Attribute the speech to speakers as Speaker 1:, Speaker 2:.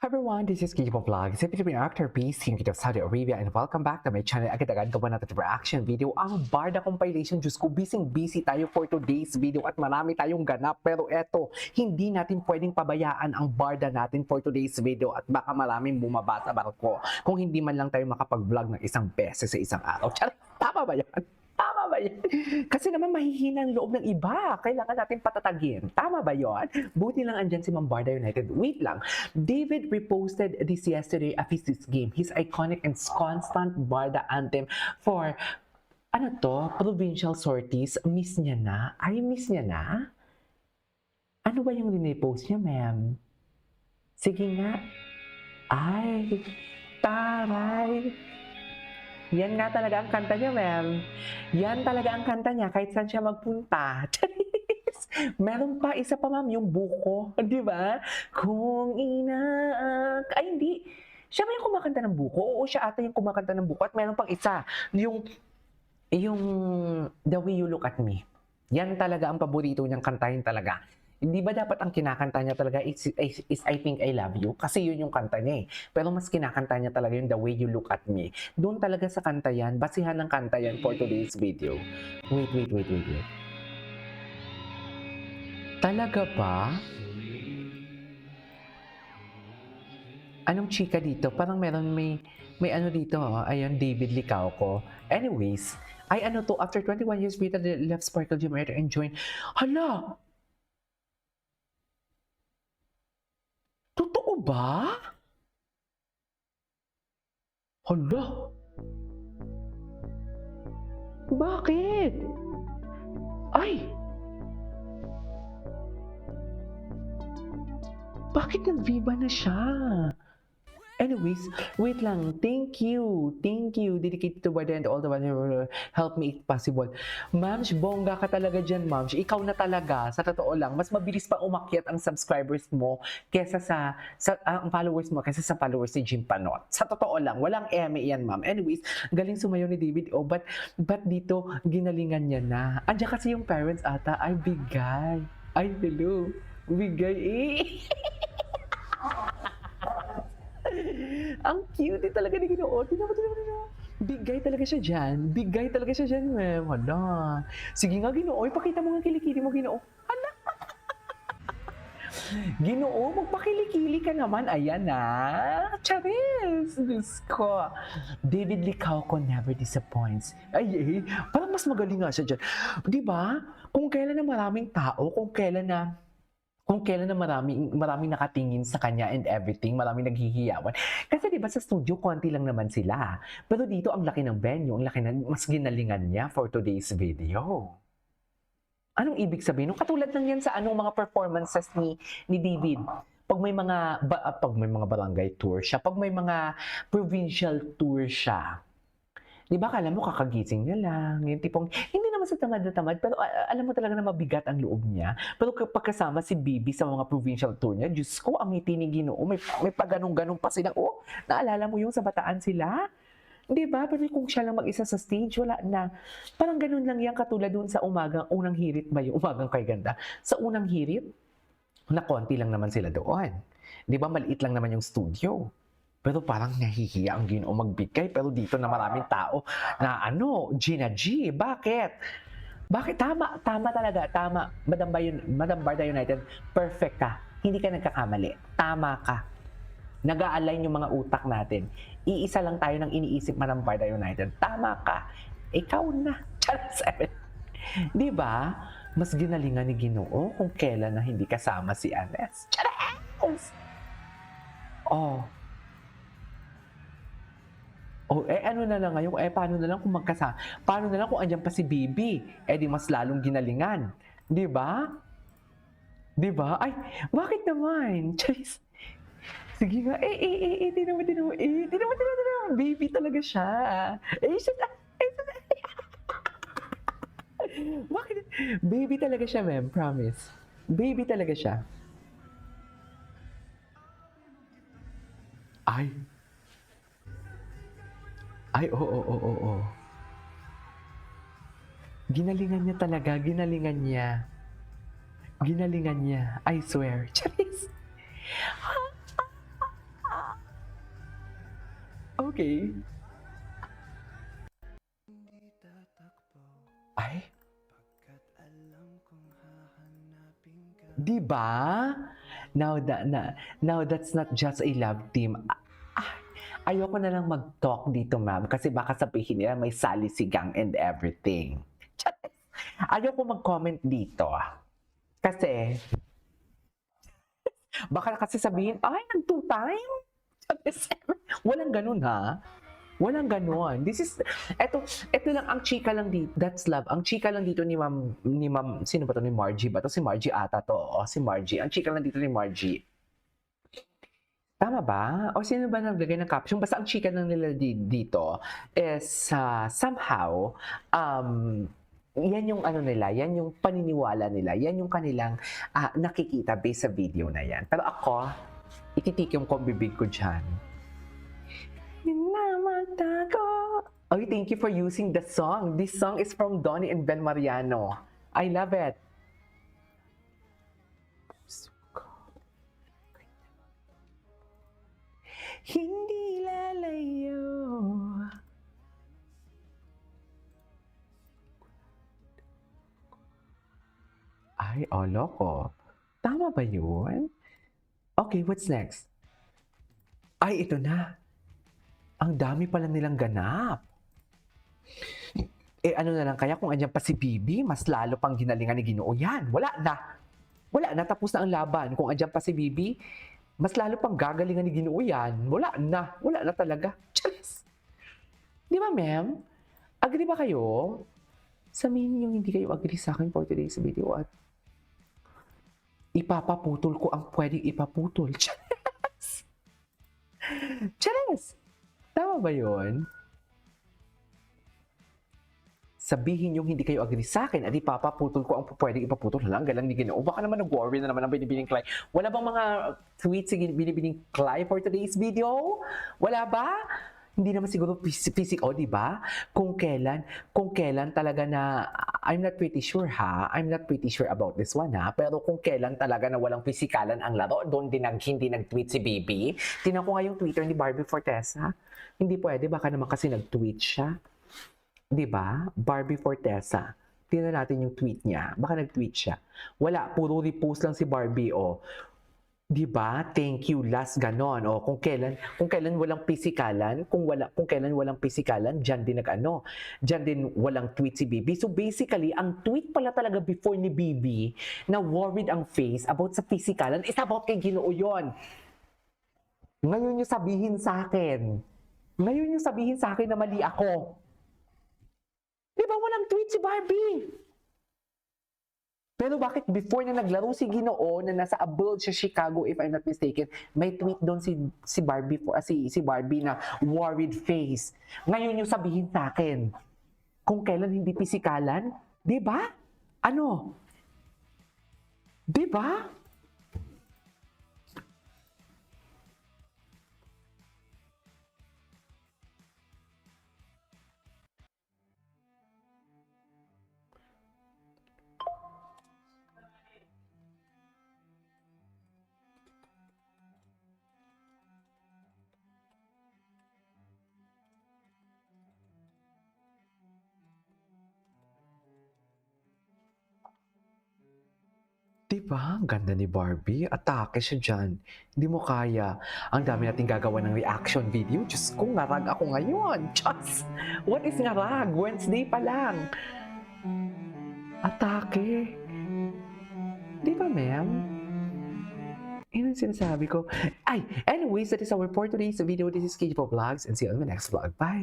Speaker 1: Hi everyone, this is Kikipo Vlog, si Filipino actor based here of Saudi Arabia, and welcome back to my channel. Agad-agad gawa natin reaction video, ang Barda compilation. Diyos ko, busy tayo for today's video at marami tayong ganap. Pero eto, hindi natin pwedeng pabayaan ang Barda natin for today's video at baka maraming bumabasa barko kung hindi man lang tayo makapag-vlog ng isang beses sa isang araw. Tiyara, tama ba yan? Tama ba yan? Kasi naman mahihina ang loob ng iba. Kailangan natin patatagin. Tama ba yon? Buti lang andyan si Ma'am Barda United. Wait lang. David reposted this yesterday of his game. His iconic and constant Barda anthem for, provincial sorties. Miss niya na? Ay, miss niya na? Ano ba yung rinipost niya, ma'am? Sige nga. Ay, taray. Yan nga talaga ang kanta niya, ma'am. Yan talaga ang kanta niya kahit saan siya magpunta. Meron pa, isa pa, ma'am, yung buko. Di ba? Kung Ay, hindi. Siya ba yung kumakanta ng buko? Oo, siya ata yung kumakanta ng buko. At meron pang isa. Yung The Way You Look at Me. Yan talaga ang paborito niyang kantahin talaga. Hindi ba dapat ang kinakanta niya talaga is I Think I Love You? Kasi yun yung kanta niya eh. Pero mas kinakanta niya talaga yung The Way You Look at Me. Doon talaga sa kanta yan, basihan ng kanta yan for today's video. Wait. Talaga ba? Anong chika dito? Parang may ano dito. Ayan, David Licauco. Anyways, after 21 years, Rita left Sparkle Gym and joined. Hala! Totoo ba? Hala! Bakit? Ay! Bakit nag-Viva na siya? Anyways, wait lang. Thank you. Dedicated to Barda and all the one who help me it possible. Ma'ams, bongga ka talaga dyan, ma'ams. Ikaw na talaga. Sa totoo lang, mas mabilis pa umakyat ang subscribers mo kesa ang followers mo kesa sa followers ni Jim Panot. Sa totoo lang, walang eme yan, ma'am. Anyways, galing sumayaw ni David. Oh, but dito, ginalingan niya na. Andiyan kasi yung parents ata, ay bigay. Ay, hello. Bigay eh. Ang cute talaga ni Ginoo. Tingnan mo. Bigay talaga siya dyan, ma'am. Hala. Sige nga, Ginoo. Ipakita mo nga kilikili mo, Ginoo. Hala. Ginoo, magpakilikili ka naman. Ayan na. Charis. Diyos ko. David Licauco never disappoints. Ay, parang mas magaling nga siya dyan. Diba? Kung kailan na maraming tao, kung kailan na maraming nakatingin sa kanya and everything, maraming naghihiyawan. Kasi diba sa studio, konti lang naman sila. Pero dito, ang laki ng venue, ang laki mas ginalingan niya for today's video. Anong ibig sabihin? Katulad lang yan sa mga performances ni David. Pag may mga barangay tour siya, pag may mga provincial tour siya, di ba, kala mo kakagising niya lang, yung tipong, hindi naman sa tamad na tamad, pero alam mo talaga na mabigat ang loob niya. Pero kapag kasama si Bibi sa mga provincial tour niya, Diyos ko, ang ngiti ni Ginoo, may paganong-ganong pa sila. Oh, naalala mo yung sa Bataan sila? Di ba? Pero kung siya lang mag-isa sa stage, wala na. Parang ganun lang yan, katulad dun sa unang hirit ba yung umagang kay ganda? Sa unang hirit, na konti lang naman sila doon. Di ba, maliit lang naman yung studio. Pero parang nahihiya ang Ginoo magbigay. Pero dito na maraming tao na Gina G. Bakit? Tama talaga. Tama. Madam Barda United, perfect ka. Hindi ka nagkakamali. Tama ka. Nag-a-align yung mga utak natin. Iisa lang tayo ng iniisip, Madam Barda United. Tama ka. Ikaw na. Charles. Di ba? Mas ginalingan ni Ginoo kung kailan na hindi kasama si Anes. Charles! Oh. Ano na lang ngayon? Paano na lang kung magkasama? Paano na lang kung andyan pa si Bibi? Di mas lalong ginalingan. Di ba? Di ba? Ay, bakit naman? Charis. Sige nga. Di naman. Baby talaga siya. Bakit? Baby talaga siya, ma'am. Promise. Baby talaga siya. Ay, oo. Ginalingan niya talaga, ginalingan niya. I swear. Charis. Okay. Ay, di ba? Now that's not just a love team. Ayoko na lang mag-talk dito, ma'am, kasi baka sabihin nila may salisigang and everything. Ayoko mag-comment dito. Kasi, baka kasi sabihin, ay, nag-two time? Walang ganun, ha? Walang ganon. Eto lang ang chika lang dito. That's love. Ang chika lang dito ni ma'am, sino ba to? Ni Margie ba to? Si Margie ata to. O, si Margie. Ang chika lang dito ni Margie. Tama ba? O sino ba naglagay ng caption? Basta ang chika lang nila dito is somehow, yan yung ano nila, yan yung paniniwala nila, yan yung kanilang nakikita based sa video na yan. Pero ako, ititikim ko ang bibig ko dyan. Minamatago. Okay, thank you for using the song. This song is from Donnie and Ben Mariano. I love it. Hindi lalayo. Ay, loko. Tama ba yun? Okay, what's next? Ay, ito na. Ang dami pala nilang ganap. Ano na lang kaya kung andyan pa si Bibi, mas lalo pang ginalingan ni Ginoo yan. Wala na. Wala na, tapos na ang laban. Kung andyan pa si Bibi, mas lalo pang gagalingan ni Ginoo yan. Wala na talaga. Charis! Di ba, ma'am? Agree ba kayo? Sabihin yung hindi kayo agree sa akin for today's video at ipapaputol ko ang pwedeng ipaputol. Charis! Charis! Tama ba yun? Sabihin yung hindi kayo agree sa akin at ipapaputol ko ang pwedeng ipaputol. Halang galang ni Ginoo. Baka naman nag-worry na naman ang binibining Clay. Wala bang mga tweets si binibining Clay for today's video? Wala ba? Hindi naman siguro physical, di ba? Kung kailan talaga na, I'm not pretty sure ha, I'm not pretty sure about this one ha, pero kung kailan talaga na walang pisikalan ang laro, doon hindi nag-tweet si Bibi. Tingnan ko nga yung Twitter ni Barbie Fortesa. Hindi pwede, baka naman kasi nag-tweet siya. Di ba? Barbie Fortesa. Tingnan natin yung tweet niya. Baka nag-tweet siya. Wala, puro repost lang si Barbie, oh. Di ba? Thank you, last ganon. O, kung kailan walang pisikalan, kung kailan walang pisikalan, diyan din walang tweet si Bibi. So basically, ang tweet pala talaga before ni Bibi na worried ang face about sa pisikalan is about kay Ginoo yun. Ngayon yung sabihin sa akin na mali ako. Di ba walang tweet si Barbie? Pero bakit before na naglaro si Ginoo na nasa abroad sa Chicago, if I'm not mistaken, may tweet doon si Barbie si Barbie na worried face. Ngayon yung sabihin sa akin, kung kailan hindi pisikalan, 'di ba? Ano? 'Di ba? Diba? Ang ganda ni Barbie. Atake siya dyan. Hindi mo kaya. Ang dami nating gagawa ng reaction video. Diyos ko, ngarag ako ngayon. Diyos! What is ngarag? Wednesday pa lang. Atake. Di ba, ma'am? Yun ang sinasabi ko. Anyways, that is our for today's video. This is KJ Vlogs and see you on the next vlog. Bye!